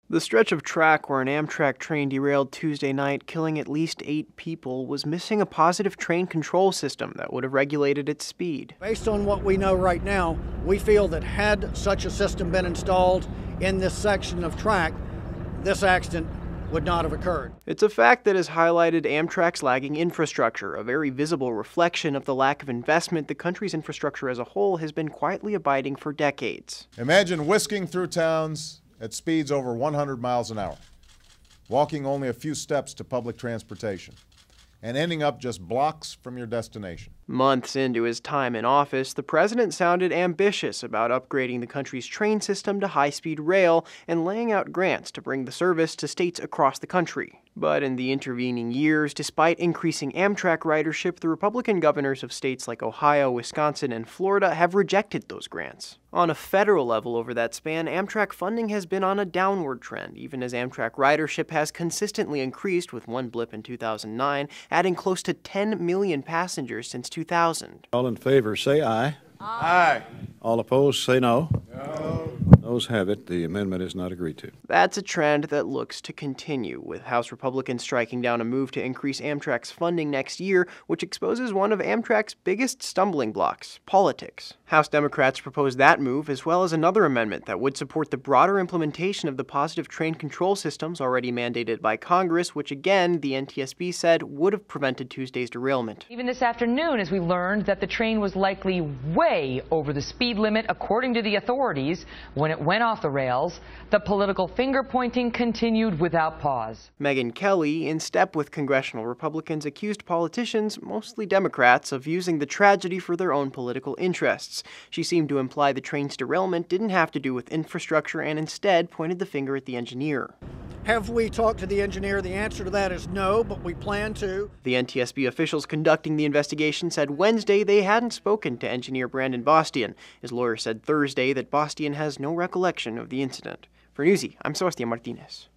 The stretch of track where an Amtrak train derailed Tuesday night, killing at least 8 people, was missing a positive train control system that would have regulated its speed. Based on what we know right now, we feel that had such a system been installed in this section of track, this accident would not have occurred. It's a fact that has highlighted Amtrak's lagging infrastructure, a very visible reflection of the lack of investment the country's infrastructure as a whole has been quietly abiding for decades. Imagine whisking through towns at speeds over 100 miles an hour, walking only a few steps to public transportation, and ending up just blocks from your destination. Months into his time in office, the president sounded ambitious about upgrading the country's train system to high-speed rail and laying out grants to bring the service to states across the country. But in the intervening years, despite increasing Amtrak ridership, the Republican governors of states like Ohio, Wisconsin, and Florida have rejected those grants. On a federal level over that span, Amtrak funding has been on a downward trend, even as Amtrak ridership has consistently increased, with one blip in 2009, adding close to 10 million passengers since 2000. All in favor, say aye. Aye. All opposed, say no. No. Those have it. The amendment is not agreed to. That's a trend that looks to continue, with House Republicans striking down a move to increase Amtrak's funding next year, which exposes one of Amtrak's biggest stumbling blocks: politics. House Democrats proposed that move, as well as another amendment that would support the broader implementation of the positive train control systems already mandated by Congress, which again, the NTSB said, would have prevented Tuesday's derailment. Even this afternoon, as we learned that the train was likely way over the speed limit, according to the authorities, when it went off the rails, the political finger-pointing continued without pause. Megyn Kelly, in step with congressional Republicans, accused politicians, mostly Democrats, of using the tragedy for their own political interests. She seemed to imply the train's derailment didn't have to do with infrastructure and instead pointed the finger at the engineer. Have we talked to the engineer? The answer to that is no, but we plan to. The NTSB officials conducting the investigation said Wednesday they hadn't spoken to engineer Brandon Bastian. His lawyer said Thursday that Bastian has no recollection of the incident. For Newsy, I'm Sebastián Martínez.